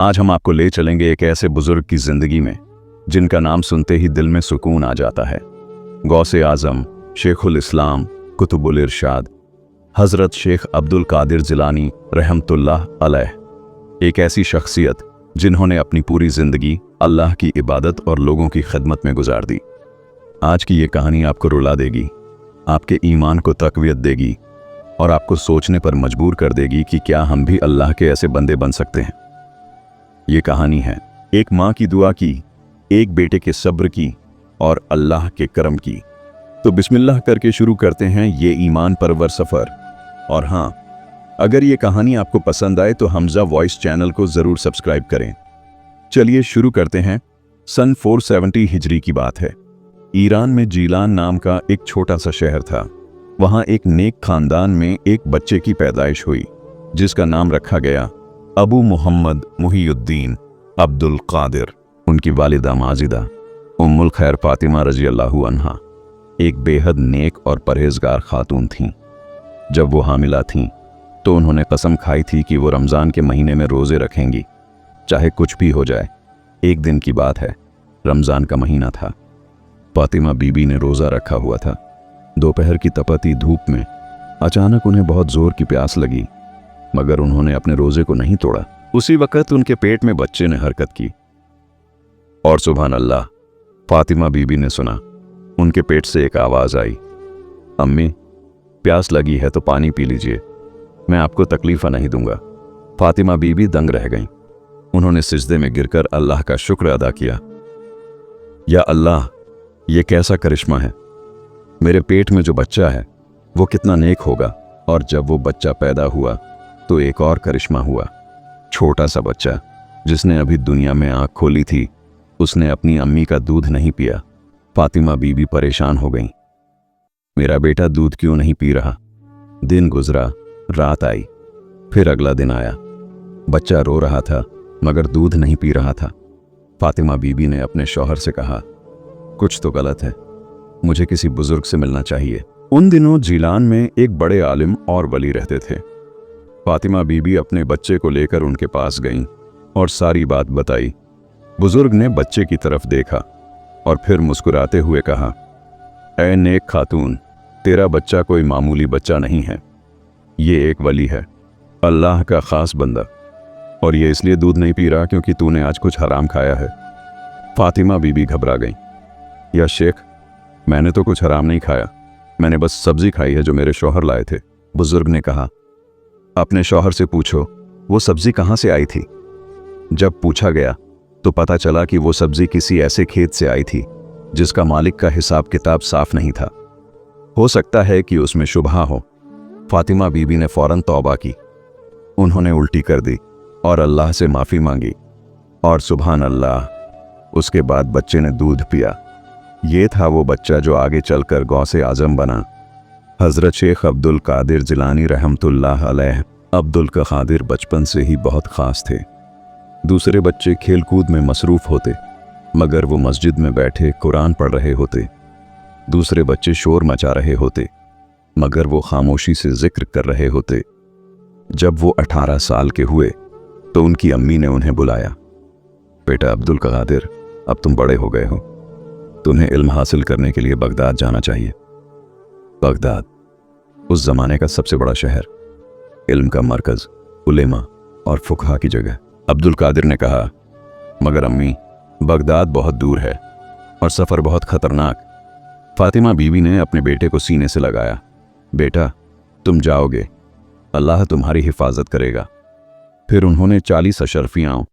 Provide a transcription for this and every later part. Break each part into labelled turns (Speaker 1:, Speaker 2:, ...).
Speaker 1: आज हम आपको ले चलेंगे एक ऐसे बुजुर्ग की जिंदगी में जिनका नाम सुनते ही दिल में सुकून आ जाता है। गौसे आजम, शेखुल इस्लाम, कुतुबुल इरशाद, हजरत शेख अब्दुल कादिर जिलानी रहमतुल्लाह अलैह। एक ऐसी शख्सियत जिन्होंने अपनी पूरी जिंदगी अल्लाह की इबादत और लोगों की खिदमत में गुजार दी। आज की ये कहानी आपको रुला देगी, आपके ईमान को तक़वियत देगी और आपको सोचने पर मजबूर कर देगी कि क्या हम भी अल्लाह के ऐसे बंदे बन सकते हैं। ये कहानी है एक माँ की दुआ की, एक बेटे के सब्र की और अल्लाह के करम की। तो बिस्मिल्लाह करके शुरू करते हैं ये ईमान परवर सफ़र। और हाँ, अगर ये कहानी आपको पसंद आए तो हमजा वॉइस चैनल को ज़रूर सब्सक्राइब करें। चलिए शुरू करते हैं। सन 470 हिजरी की बात है। ईरान में जीलान नाम का एक छोटा सा शहर था। वहाँ एक नेक खानदान में एक बच्चे की पैदाइश हुई जिसका नाम रखा गया अबू मुहम्मद मुहीउद्दीन अब्दुल कादिर। उनकी वालिदा माजिदा उम्मुल खैर फातिमा रजी अल्लाहु अन्हा एक बेहद नेक और परहेजगार खातून थीं। जब वो हामिला थीं तो उन्होंने कसम खाई थी कि वो रमज़ान के महीने में रोज़े रखेंगी, चाहे कुछ भी हो जाए। एक दिन की बात है, रमज़ान का महीना था। फातिमा बीबी ने रोज़ा रखा हुआ था। दोपहर की तपती धूप में अचानक उन्हें बहुत ज़ोर की प्यास लगी, मगर उन्होंने अपने रोज़े को नहीं तोड़ा। उसी वक़्त उनके पेट में बच्चे ने हरकत की और सुभान अल्लाह, फातिमा बीबी ने सुना। उनके पेट से एक आवाज़ आई, अम्मी प्यास लगी है तो पानी पी लीजिए, मैं आपको तकलीफ़ नहीं दूंगा। फातिमा बीबी दंग रह गईं। उन्होंने सिजदे में गिरकर अल्लाह का शुक्र अदा किया। या अल्लाह, ये कैसा करिश्मा है, मेरे पेट में जो बच्चा है वो कितना नेक होगा। और जब वो बच्चा पैदा हुआ तो एक और करिश्मा हुआ। छोटा सा बच्चा जिसने अभी दुनिया में आँख खोली थी, उसने अपनी अम्मी का दूध नहीं पिया। फातिमा बीबी परेशान हो गई। मेरा बेटा दूध क्यों नहीं पी रहा? दिन गुजरा, रात आई, फिर अगला दिन आया। बच्चा रो रहा था मगर दूध नहीं पी रहा था। फातिमा बीबी ने अपने शौहर से कहा, कुछ तो गलत है, मुझे किसी बुजुर्ग से मिलना चाहिए। उन दिनों जीलान में एक बड़े आलिम और वली रहते थे। फातिमा बीबी अपने बच्चे को लेकर उनके पास गईं और सारी बात बताई। बुजुर्ग ने बच्चे की तरफ देखा और फिर मुस्कुराते हुए कहा, ऐ नेक खातून, तेरा बच्चा कोई मामूली बच्चा नहीं है, ये एक वली है, अल्लाह का खास बंदा, और ये इसलिए दूध नहीं पी रहा क्योंकि तूने आज कुछ हराम खाया है। फातिमा बीबी घबरा गई। या शेख, मैंने तो कुछ हराम नहीं खाया, मैंने बस सब्जी खाई है जो मेरे शौहर लाए थे। बुजुर्ग ने कहा, अपने शौहर से पूछो वो सब्जी कहाँ से आई थी। जब पूछा गया तो पता चला कि वो सब्जी किसी ऐसे खेत से आई थी जिसका मालिक का हिसाब किताब साफ नहीं था। हो सकता है कि उसमें शुबहा हो। फातिमा बीबी ने फौरन तौबा की। उन्होंने उल्टी कर दी और अल्लाह से माफ़ी मांगी और सुभान अल्लाह, उसके बाद बच्चे ने दूध पिया। ये था वो बच्चा जो आगे चलकर गौसे आजम बना। हज़रत शेख अब्दुल कादिर जिलानी रहमतुल्लाह अलैह। अब्दुल कादिर बचपन से ही बहुत ख़ास थे। दूसरे बच्चे खेल कूद में मसरूफ़ होते मगर वो मस्जिद में बैठे कुरान पढ़ रहे होते। दूसरे बच्चे शोर मचा रहे होते मगर वो खामोशी से जिक्र कर रहे होते। जब वो 18 साल के हुए तो उनकी अम्मी ने उन्हें बुलाया, बेटा अब्दुल कादिर, अब तुम बड़े हो गए हो, तुम्हें इल्म हासिल करने के लिए बगदाद जाना चाहिए। बगदाद उस ज़माने का सबसे बड़ा शहर, इल्म का मरकज़, उलेमा और फुकहा की जगह। अब्दुल कादिर ने कहा, मगर अम्मी, बगदाद बहुत दूर है और सफ़र बहुत ख़तरनाक। फातिमा बीवी ने अपने बेटे को सीने से लगाया, बेटा तुम जाओगे, अल्लाह तुम्हारी हिफाजत करेगा। फिर उन्होंने 40 अशरफियाँ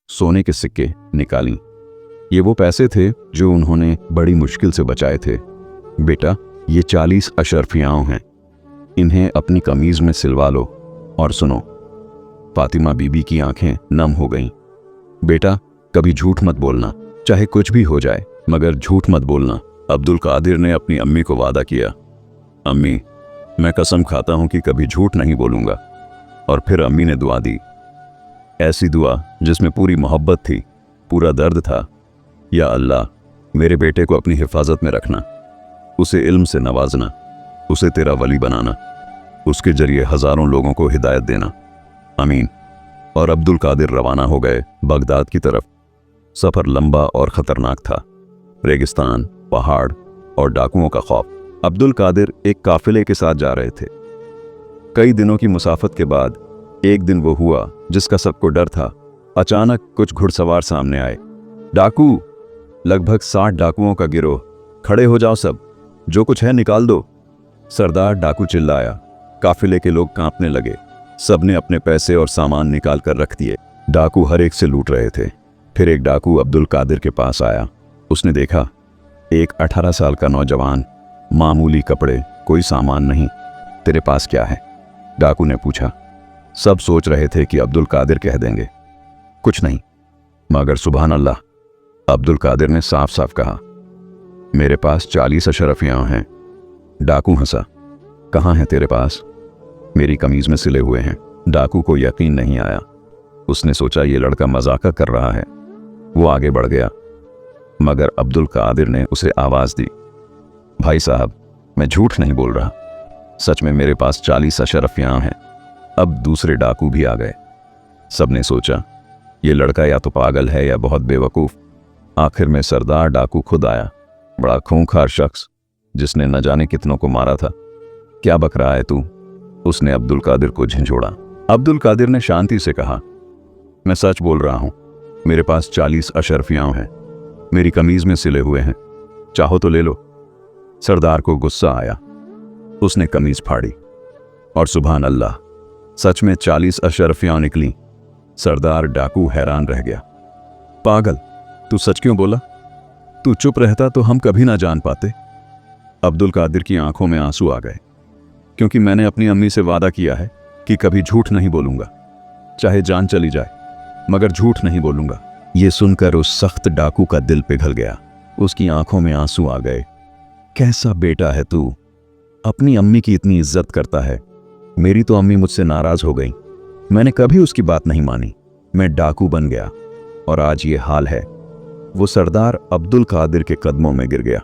Speaker 1: सोने के सिक्के निकालीं। ये वो पैसे थे जो उन्होंने बड़ी मुश्किल से बचाए थे। बेटा, ये 40 अशरफियाँ हैं, इन्हें अपनी कमीज़ में सिलवा लो और सुनो। फातिमा बीबी की आंखें नम हो गईं। बेटा, कभी झूठ मत बोलना, चाहे कुछ भी हो जाए, मगर झूठ मत बोलना। अब्दुल कादिर ने अपनी अम्मी को वादा किया, अम्मी मैं कसम खाता हूँ कि कभी झूठ नहीं बोलूँगा। और फिर अम्मी ने दुआ दी, ऐसी दुआ जिसमें पूरी मोहब्बत थी, पूरा दर्द था। या अल्लाह, मेरे बेटे को अपनी हिफाजत में रखना, उसे इल्म से नवाजना, उसे तेरा वली बनाना, उसके जरिए हज़ारों लोगों को हिदायत देना, आमीन। और अब्दुल कादिर रवाना हो गए बगदाद की तरफ। सफर लंबा और खतरनाक था। रेगिस्तान, पहाड़ और डाकुओं का खौफ। अब्दुल कादिर एक काफिले के साथ जा रहे थे। कई दिनों की मुसाफत के बाद एक दिन वो हुआ जिसका सबको डर था। अचानक कुछ घुड़सवार सामने आए। डाकू! लगभग 60 डाकुओं का गिरोह। खड़े हो जाओ सब, जो कुछ है निकाल दो। सरदार डाकू चिल्लाया। काफिले के लोग कांपने लगे। सबने अपने पैसे और सामान निकाल कर रख दिए। डाकू हर एक से लूट रहे थे। फिर एक डाकू अब्दुल कादिर के पास आया। उसने देखा एक 18 साल का नौजवान, मामूली कपड़े, कोई सामान नहीं। तेरे पास क्या है? डाकू ने पूछा। सब सोच रहे थे कि अब्दुल कादिर कह देंगे कुछ नहीं, मगर सुभान अल्लाह, अब्दुल कादिर ने साफ साफ कहा, मेरे पास 40 अशरफियाँ हैं। डाकू हंसा। कहाँ हैं तेरे पास? मेरी कमीज में सिले हुए हैं। डाकू को यकीन नहीं आया। उसने सोचा ये लड़का मजाक कर रहा है। वो आगे बढ़ गया, मगर अब्दुल कादिर ने उसे आवाज दी, भाई साहब, मैं झूठ नहीं बोल रहा, सच में मेरे पास 40 अशरफियाँ हैं। अब दूसरे डाकू भी आ गए। सबने सोचा ये लड़का या तो पागल है या बहुत बेवकूफ। आखिर में सरदार डाकू खुद आया, बड़ा खूंखार शख्स जिसने न जाने कितनों को मारा था। क्या बक रहा है तू? उसने अब्दुल कादिर को झिंझोड़ा। अब्दुल कादिर ने शांति से कहा, मैं सच बोल रहा हूं, मेरे पास 40 अशरफियाँ हैं। मेरी कमीज में सिले हुए हैं, चाहो तो ले लो। सरदार को गुस्सा आया। उसने कमीज फाड़ी और सुभान अल्लाह, सच में 40 अशरफियाँ निकली। सरदार डाकू हैरान रह गया। पागल, तू सच क्यों बोला? तू चुप रहता तो हम कभी ना जान पाते। अब्दुल कादिर की आंखों में आंसू आ गए, क्योंकि मैंने अपनी अम्मी से वादा किया है कि कभी झूठ नहीं बोलूंगा, चाहे जान चली जाए, मगर झूठ नहीं बोलूंगा। ये सुनकर उस सख्त डाकू का दिल पिघल गया। उसकी आंखों में आंसू आ गए। कैसा बेटा है तू, अपनी अम्मी की इतनी इज्जत करता है। मेरी तो अम्मी मुझसे नाराज हो गई, मैंने कभी उसकी बात नहीं मानी। मैं डाकू बन गया और आज ये हाल है। वो सरदार अब्दुल कादिर के कदमों में गिर गया।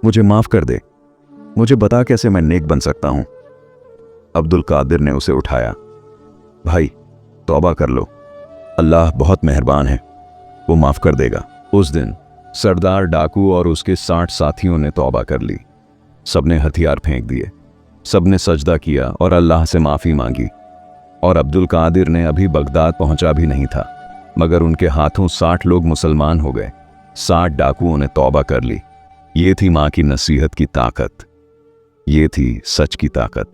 Speaker 1: मुझे माफ कर दे, मुझे बता कैसे मैं नेक बन सकता हूं। अब्दुल कादिर ने उसे उठाया। भाई, तौबा कर लो, अल्लाह बहुत मेहरबान है, वो माफ कर देगा। उस दिन सरदार डाकू और उसके 60 साथियों ने तौबा कर ली। सबने हथियार फेंक दिए, सबने सजदा किया और अल्लाह से माफी मांगी। और अब्दुल कादिर ने अभी बगदाद पहुंचा भी नहीं था, मगर उनके हाथों 60 लोग मुसलमान हो गए। 60 डाकुओं ने तौबा कर ली। ये थी माँ की नसीहत की ताकत, ये थी सच की ताकत।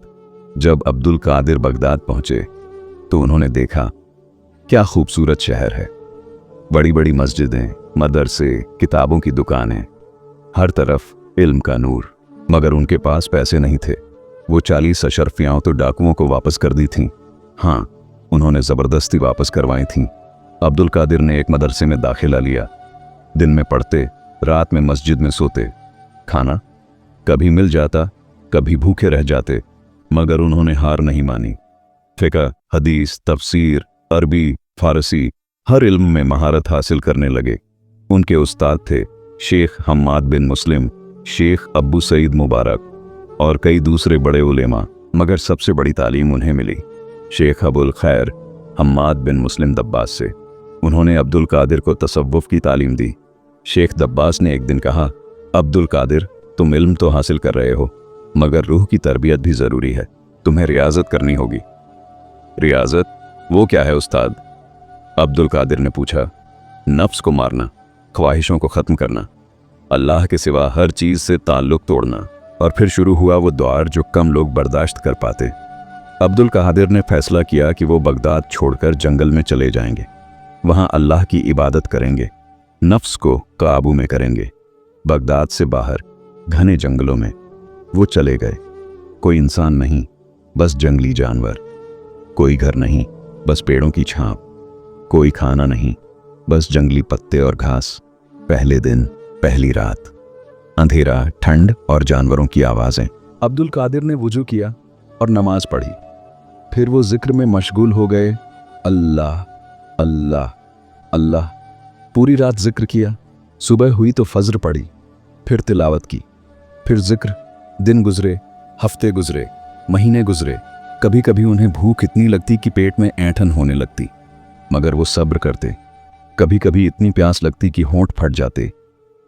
Speaker 1: जब अब्दुल कादिर बगदाद पहुंचे तो उन्होंने देखा क्या खूबसूरत शहर है। बड़ी बड़ी मस्जिदें, मदरसे, किताबों की दुकानें, हर तरफ इल्म का नूर। मगर उनके पास पैसे नहीं थे। वो 40 अशरफियाँ तो डाकुओं को वापस कर दी थीं। हाँ, उन्होंने ज़बरदस्ती वापस करवाई थीं। अब्दुल कादिर ने एक मदरसे में दाखिला लिया। दिन में पढ़ते, रात में मस्जिद में सोते। खाना कभी मिल जाता, कभी भूखे रह जाते, मगर उन्होंने हार नहीं मानी। फ़िक़्ह, हदीस, तफसीर, अरबी, फारसी, हर इल्म में महारत हासिल करने लगे। उनके उस्ताद थे शेख हम्माद बिन मुस्लिम, शेख अब्बू सईद मुबारक और कई दूसरे बड़े उलेमा। मगर सबसे बड़ी तालीम उन्हें मिली शेख अबुल खैर हम्माद बिन मुस्लिम दब्बास से। उन्होंने अब्दुल कादिर को तसव्वुफ की तालीम दी। शेख दब्बास ने एक दिन कहा, अब्दुल कादिर, तुम इल्म तो हासिल कर रहे हो, मगर रूह की तरबियत भी ज़रूरी है, तुम्हें रियाजत करनी होगी। रियाजत? वो क्या है उस्ताद? अब्दुल कादिर ने पूछा। नफ्स को मारना, ख्वाहिशों को ख़त्म करना, अल्लाह के सिवा हर चीज़ से ताल्लुक़ तोड़ना। और फिर शुरू हुआ वो द्वार जो कम लोग बर्दाश्त कर पाते। अब्दुल कादिर ने फैसला किया कि वो बगदाद छोड़कर जंगल में चले जाएंगे। वहाँ अल्लाह की इबादत करेंगे, नफ्स को काबू में करेंगे। बगदाद से बाहर घने जंगलों में वो चले गए। कोई इंसान नहीं, बस जंगली जानवर। कोई घर नहीं, बस पेड़ों की छाप। कोई खाना नहीं, बस जंगली पत्ते और घास। पहले दिन, पहली रात, अंधेरा, ठंड और जानवरों की आवाज़ें। अब्दुल कादिर ने वुजू किया और नमाज पढ़ी। फिर वो जिक्र में मशगूल हो गए। अल्लाह अल्लाह अल्लाह। पूरी रात जिक्र किया। सुबह हुई तो फज्र पढ़ी, फिर तिलावत की, फिर जिक्र। दिन गुजरे, हफ्ते गुजरे, महीने गुजरे। कभी कभी उन्हें भूख इतनी लगती कि पेट में ऐंठन होने लगती। मगर वो सब्र करते। कभी कभी इतनी प्यास लगती कि होंठ फट जाते,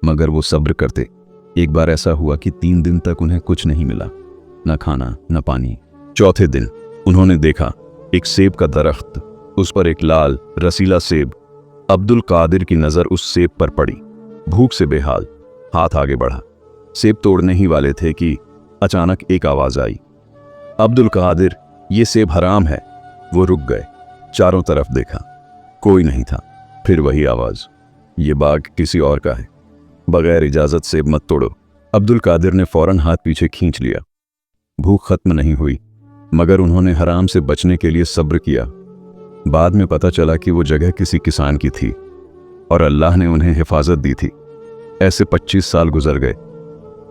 Speaker 1: मगर वो सब्र करते। एक बार ऐसा हुआ कि 3 दिन तक उन्हें कुछ नहीं मिला, न खाना न पानी। चौथे दिन उन्होंने देखा एक सेब का दरख्त, उस पर एक लाल रसीला सेब। अब्दुल कादिर की नजर उस सेब पर पड़ी। भूख से बेहाल हाथ आगे बढ़ा, सेब तोड़ने ही वाले थे कि अचानक एक आवाज आई, अब्दुल कादिर, ये सेब हराम है। वो रुक गए, चारों तरफ देखा, कोई नहीं था। फिर वही आवाज, ये बाग किसी और का है, बगैर इजाजत सेब मत तोड़ो। अब्दुल कादिर ने फौरन हाथ पीछे खींच लिया। भूख खत्म नहीं हुई, मगर उन्होंने हराम से बचने के लिए सब्र किया। बाद में पता चला कि वो जगह किसी किसान की थी और अल्लाह ने उन्हें हिफाजत दी थी। ऐसे 25 साल गुजर गए।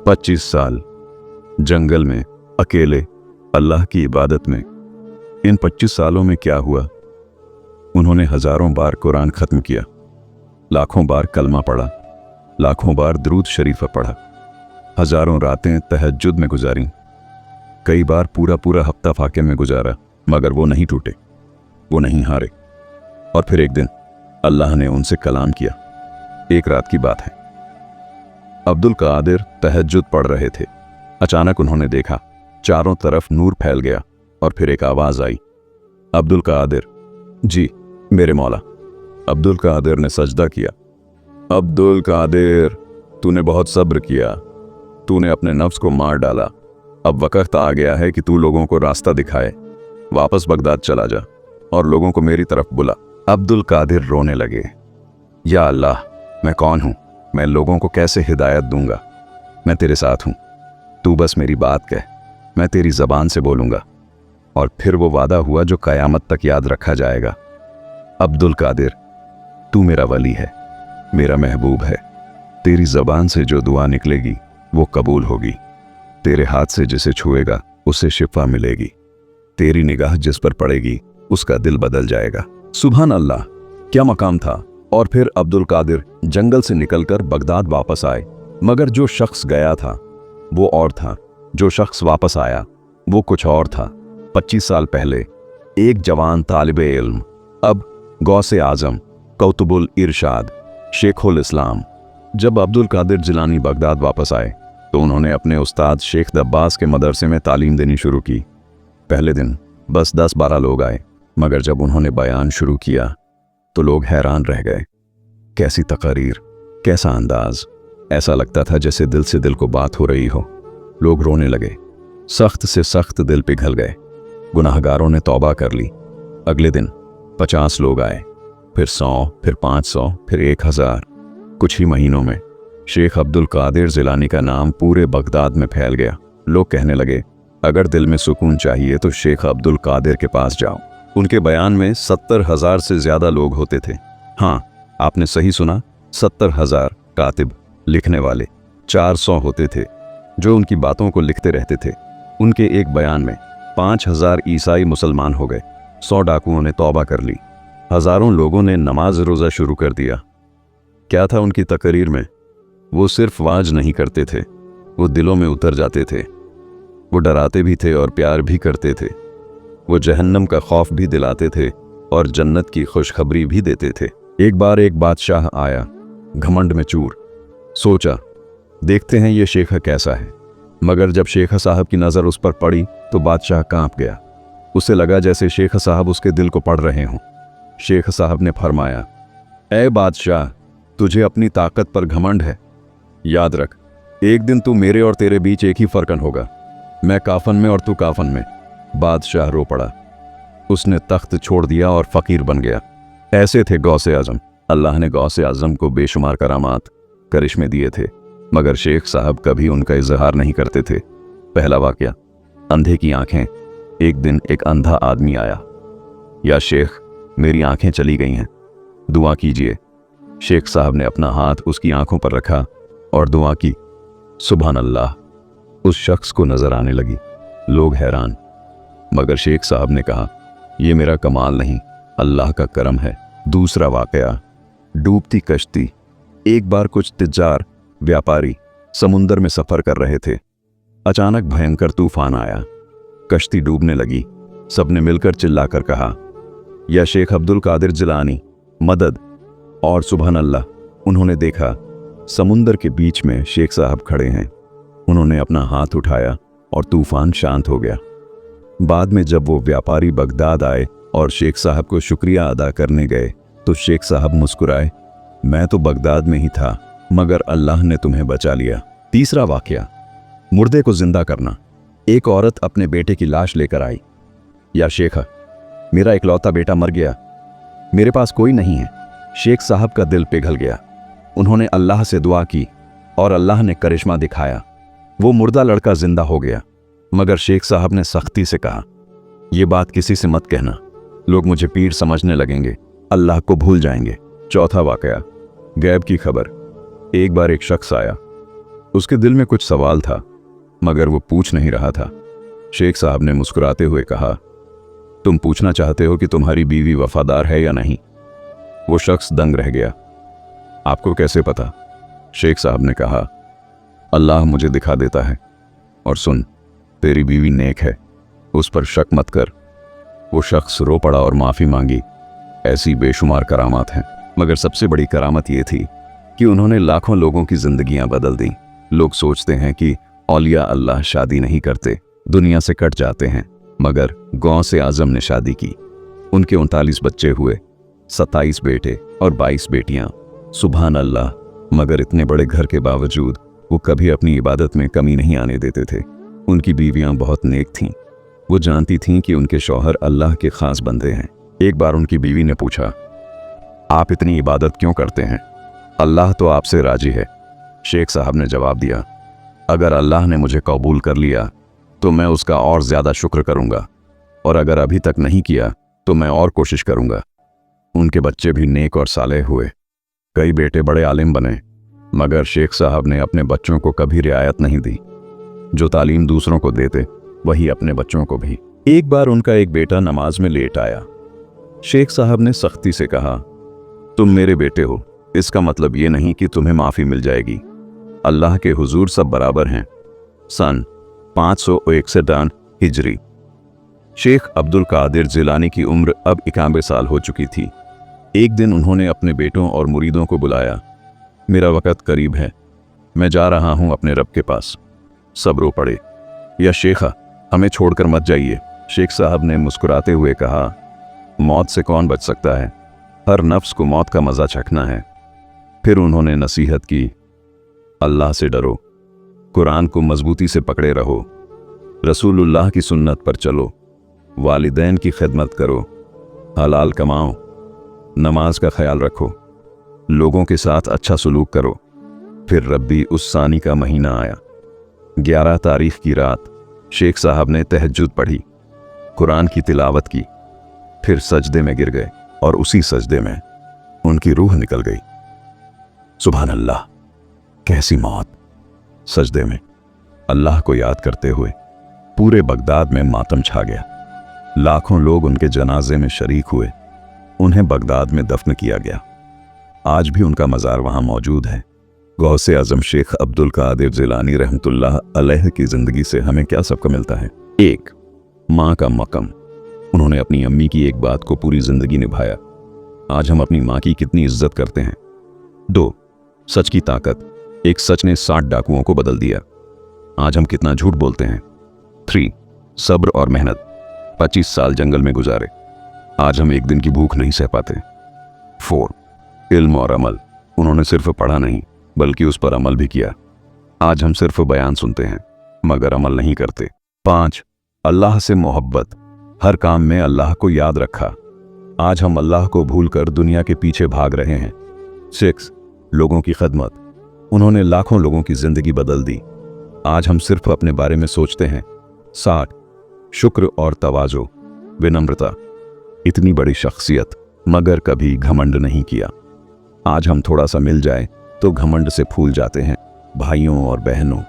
Speaker 1: 25 साल जंगल में अकेले अल्लाह की इबादत में। इन 25 सालों में क्या हुआ? उन्होंने हजारों बार कुरान खत्म किया, लाखों बार कलमा पढ़ा, लाखों बार दुरूद शरीफ पढ़ा, हजारों रातें तहज्जुद में गुजारी, कई बार पूरा पूरा हफ्ता फाके में गुजारा, मगर वो नहीं टूटे, वो नहीं हारे। और फिर एक दिन अल्लाह ने उनसे कलाम किया। एक रात की बात है, अब्दुल कादिर तहज्जुद पढ़ रहे थे। अचानक उन्होंने देखा चारों तरफ नूर फैल गया और फिर एक आवाज आई, अब्दुल कादिर, जी मेरे मौला। अब्दुल कादिर ने सजदा किया। अब्दुल कादिर, तूने बहुत सब्र किया, तूने अपने नफ्स को मार डाला। अब वक्त आ गया है कि तू लोगों को रास्ता दिखाए। वापस बगदाद चला जा और लोगों को मेरी तरफ बुला। अब्दुल कादिर रोने लगे, या अल्लाह, मैं कौन हूं? मैं लोगों को कैसे हिदायत दूंगा? मैं तेरे साथ हूं, तू बस मेरी बात कह, मैं तेरी जबान से बोलूंगा। और फिर वो वादा हुआ जो कयामत तक याद रखा जाएगा। अब्दुल कादिर, तू मेरा वली है, मेरा महबूब है। तेरी जबान से जो दुआ निकलेगी वो कबूल होगी। तेरे हाथ से जिसे छुएगा उसे शिफा मिलेगी। तेरी निगाह जिस पर पड़ेगी उसका दिल बदल जाएगा। सुभान अल्लाह, क्या मकाम था। और फिर अब्दुल कादिर जंगल से निकलकर बगदाद वापस आए, मगर जो शख्स गया था वो और था, जो शख्स वापस आया वो कुछ और था। 25 साल पहले एक जवान तालिबे इल्म, अब गौसे आजम, कौतुबुल इरशाद, शेखुल इस्लाम। जब अब्दुल कादिर जिलानी बगदाद वापस आए तो उन्होंने अपने उस्ताद शेख दब्बास के मदरसे में तालीम देनी शुरू की। पहले दिन बस 10-12 लोग आए, मगर जब उन्होंने बयान शुरू किया तो लोग हैरान रह गए। कैसी तकरीर, कैसा अंदाज, ऐसा लगता था जैसे दिल से दिल को बात हो रही हो। लोग रोने लगे, सख्त से सख्त दिल पिघल गए। गुनाहगारों ने तौबा कर ली। अगले दिन 50 लोग आए, फिर 100, फिर 500, फिर 1000। कुछ ही महीनों में शेख अब्दुल कादिर जिलानी का नाम पूरे बगदाद में फैल गया। लोग कहने लगे, अगर दिल में सुकून चाहिए तो शेख अब्दुल कादिर के पास जाओ। उनके बयान में 70,000 से ज्यादा लोग होते थे। हाँ, आपने सही सुना, 70,000 कातिब, लिखने वाले। 400 होते थे जो उनकी बातों को लिखते रहते थे। उनके एक बयान में 5,000 ईसाई मुसलमान हो गए। 100 डाकुओं ने तौबा कर ली। हजारों लोगों ने नमाज रोज़ा शुरू कर दिया। क्या था उनकी तकरीर में? वो सिर्फ वाज नहीं करते थे, वो दिलों में उतर जाते थे। वो डराते भी थे और प्यार भी करते थे। वो जहन्नम का खौफ भी दिलाते थे और जन्नत की खुशखबरी भी देते थे। एक बार एक बादशाह आया, घमंड में चूर। सोचा, देखते हैं ये शेख कैसा है। मगर जब शेख साहब की नज़र उस पर पड़ी तो बादशाह कांप गया। उसे लगा जैसे शेख साहब उसके दिल को पढ़ रहे हों। शेख साहब ने फरमाया, ऐ बादशाह, तुझे अपनी ताकत पर घमंड है। याद रख, एक दिन तू मेरे और तेरे बीच एक ही फरकन होगा, मैं काफन में और तू काफन में। बादशाह रो पड़ा। उसने तख्त छोड़ दिया और फकीर बन गया। ऐसे थे गौसे आजम। अल्लाह ने गौसे आजम को बेशुमार करामात, करिश्मे दिए थे, मगर शेख साहब कभी उनका इजहार नहीं करते थे। पहला वाकया, अंधे की आंखें। एक दिन एक अंधा आदमी आया, या शेख, मेरी आंखें चली गई हैं, दुआ कीजिए। शेख साहब ने अपना हाथ उसकी आंखों पर रखा और दुआ की। सुभान अल्लाह, उस शख्स को नजर आने लगी। लोग हैरान, मगर शेख साहब ने कहा, यह मेरा कमाल नहीं, अल्लाह का करम है। दूसरा वाकया, डूबती कश्ती। एक बार कुछ तिज्जार, व्यापारी समुंदर में सफर कर रहे थे। अचानक भयंकर तूफान आया, कश्ती डूबने लगी। सबने मिलकर चिल्लाकर कहा, या शेख अब्दुल कादिर जिलानी, मदद। और सुबहान अल्लाह, उन्होंने देखा समुंदर के बीच में शेख साहब खड़े हैं। उन्होंने अपना हाथ उठाया और तूफान शांत हो गया। बाद में जब वो व्यापारी बगदाद आए और शेख साहब को शुक्रिया अदा करने गए तो शेख साहब मुस्कुराए, मैं तो बगदाद में ही था मगर अल्लाह ने तुम्हें बचा लिया। तीसरा वाकया, मुर्दे को जिंदा करना। एक औरत अपने बेटे की लाश लेकर आई। या शेख, मेरा इकलौता बेटा मर गया, मेरे पास कोई नहीं है। शेख साहब का दिल पिघल गया। उन्होंने अल्लाह से दुआ की और अल्लाह ने करिश्मा दिखाया। वो मुर्दा लड़का जिंदा हो गया। मगर शेख साहब ने सख्ती से कहा, यह बात किसी से मत कहना, लोग मुझे पीर समझने लगेंगे, अल्लाह को भूल जाएंगे। चौथा वाकया, गैब की खबर। एक बार एक शख्स आया। उसके दिल में कुछ सवाल था मगर वो पूछ नहीं रहा था। शेख साहब ने मुस्कुराते हुए कहा, तुम पूछना चाहते हो कि तुम्हारी बीवी वफादार है या नहीं? वो शख्स दंग रह गया। आपको कैसे पता? शेख साहब ने कहा, अल्लाह मुझे दिखा देता है। और सुन, तेरी बीवी नेक है, उस पर शक मत कर। वो शख्स रो पड़ा और माफ़ी मांगी। ऐसी बेशुमार करामात हैं, मगर सबसे बड़ी करामत ये थी कि उन्होंने लाखों लोगों की जिंदगियां बदल दी। लोग सोचते हैं कि औलिया अल्लाह शादी नहीं करते, दुनिया से कट जाते हैं, मगर गौसे आजम ने शादी की। उनके 39 बच्चे हुए, 27 बेटे और 22 बेटियां। सुभान अल्लाह। मगर इतने बड़े घर के बावजूद वो कभी अपनी इबादत में कमी नहीं आने देते थे। उनकी बीवियां बहुत नेक थीं। वो जानती थीं कि उनके शौहर अल्लाह के खास बंदे हैं। एक बार उनकी बीवी ने पूछा, आप इतनी इबादत क्यों करते हैं? अल्लाह तो आपसे राजी है। शेख साहब ने जवाब दिया, अगर अल्लाह ने मुझे कबूल कर लिया तो मैं उसका और ज़्यादा शुक्र करूंगा, और अगर अभी तक नहीं किया तो मैं और कोशिश करूंगा। उनके बच्चे भी नेक और सालेह हुए। कई बेटे बड़े आलिम बने, मगर शेख साहब ने अपने बच्चों को कभी रियायत नहीं दी। जो तालीम दूसरों को देते वही अपने बच्चों को भी। एक बार उनका एक बेटा नमाज में लेट आया। शेख साहब ने सख्ती से कहा, तुम मेरे बेटे हो, इसका मतलब ये नहीं कि तुम्हें माफ़ी मिल जाएगी। अल्लाह के हुजूर सब बराबर हैं। सन 561 हिजरी। शेख अब्दुल कादिर जिलानी की उम्र अब 91 साल हो चुकी थी। एक दिन उन्होंने अपने बेटों और मुरीदों को बुलाया, मेरा वक़्त करीब है, मैं जा रहा हूँ अपने रब के पास। सब रो पड़े। या शेखा, हमें छोड़कर मत जाइए। शेख साहब ने मुस्कुराते हुए कहा, मौत से कौन बच सकता है, हर नफ्स को मौत का मज़ा चखना है। फिर उन्होंने नसीहत की, अल्लाह से डरो, कुरान को मजबूती से पकड़े रहो, रसूलुल्लाह की सुन्नत पर चलो, वालिदैन की खिदमत करो, हलाल कमाओ, नमाज का ख्याल रखो, लोगों के साथ अच्छा सलूक करो। फिर रब्बी उस सानी का महीना आया। 11 तारीख की रात शेख साहब ने तहज्जुद पढ़ी, कुरान की तिलावत की, फिर सजदे में गिर गए और उसी सजदे में उनकी रूह निकल गई। सुभान अल्लाह, कैसी मौत! सजदे में अल्लाह को याद करते हुए पूरे बगदाद में मातम छा गया। लाखों लोग उनके जनाजे में शरीक हुए। उन्हें बगदाद में दफन किया गया। आज भी उनका मज़ार वहाँ मौजूद है। गौसे आज़म शेख अब्दुल कादिर जिलानी रहमतुल्लाह अलैह की ज़िंदगी से हमें क्या सबक मिलता है? 1. माँ का मक़म। उन्होंने अपनी अम्मी की एक बात को पूरी ज़िंदगी निभाया। आज हम अपनी माँ की कितनी इज्जत करते हैं। 2. सच की ताकत। एक सच ने 60 डाकुओं को बदल दिया। आज हम कितना झूठ बोलते हैं। 3. सब्र और मेहनत। 25 साल जंगल में गुजारे, आज हम एक दिन की भूख नहीं सह पाते। 4. इल्म और अमल। उन्होंने सिर्फ पढ़ा नहीं बल्कि उस पर अमल भी किया। आज हम सिर्फ बयान सुनते हैं मगर अमल नहीं करते। 5. अल्लाह से मोहब्बत। हर काम में अल्लाह को याद रखा। आज हम अल्लाह को भूलकर दुनिया के पीछे भाग रहे हैं। 6. लोगों की खदमत। उन्होंने लाखों लोगों की जिंदगी बदल दी। आज हम सिर्फ अपने बारे में सोचते हैं। 7. शुक्र और तवाज़ो, विनम्रता। इतनी बड़ी शख्सियत मगर कभी घमंड नहीं किया। आज हम थोड़ा सा मिल जाए तो घमंड से फूल जाते हैं। भाइयों और बहनों,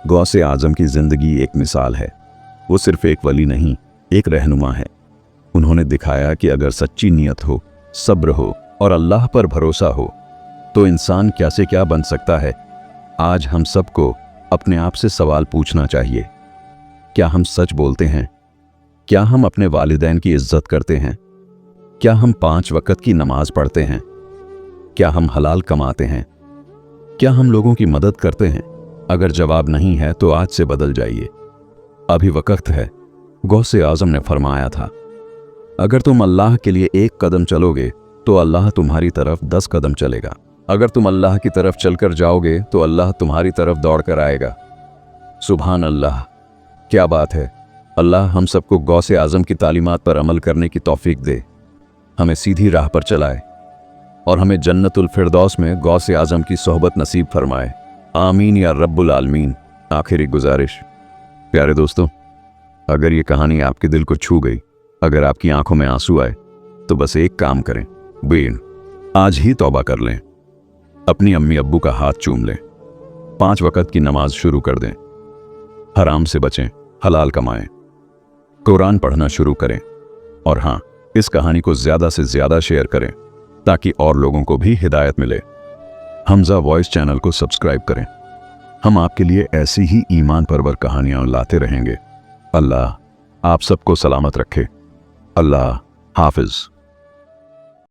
Speaker 1: गौसे आज़म की ज़िंदगी एक मिसाल है। वो सिर्फ एक वली नहीं, एक रहनुमा है। उन्होंने दिखाया कि अगर सच्ची नीयत हो, सब्र हो और अल्लाह पर भरोसा हो तो इंसान क्या से क्या बन सकता है। आज हम सबको अपने आप से सवाल पूछना चाहिए, क्या हम सच बोलते हैं? क्या हम अपने वालिदैन की इज्जत करते हैं? क्या हम 5 वक्त की नमाज पढ़ते हैं? क्या हम हलाल कमाते हैं? क्या हम लोगों की मदद करते हैं? अगर जवाब नहीं है तो आज से बदल जाइए, अभी वक्त है। गौसे आजम ने फरमाया था, अगर तुम अल्लाह के लिए 1 कदम चलोगे तो अल्लाह तुम्हारी तरफ 10 कदम चलेगा। अगर तुम अल्लाह की तरफ चलकर जाओगे तो अल्लाह तुम्हारी तरफ दौड़कर आएगा। सुभान अल्लाह, क्या बात है। अल्लाह हम सबको गौसे आजम की तालीमात पर अमल करने की तौफीक दे, हमें सीधी राह पर चलाए और हमें जन्नतुल फिरदौस में गौसे आजम की सोहबत नसीब फरमाए। आमीन या रब्बुल आलमीन। आखिरी गुजारिश, प्यारे दोस्तों, अगर ये कहानी आपके दिल को छू गई, अगर आपकी आंखों में आंसू आए, तो बस एक काम करें, आज ही तौबा कर लें, अपनी अम्मी अब्बू का हाथ चूम लें, 5 वक्त की नमाज शुरू कर दें, हराम से बचें, हलाल कमाएं, कुरान पढ़ना शुरू करें और हाँ, इस कहानी को ज्यादा से ज्यादा शेयर करें ताकि और लोगों को भी हिदायत मिले। हमजा वॉइस चैनल को सब्सक्राइब करें। हम आपके लिए ऐसी ही ईमान परवर कहानियां लाते रहेंगे। अल्लाह आप सबको सलामत रखे। अल्लाह हाफिज।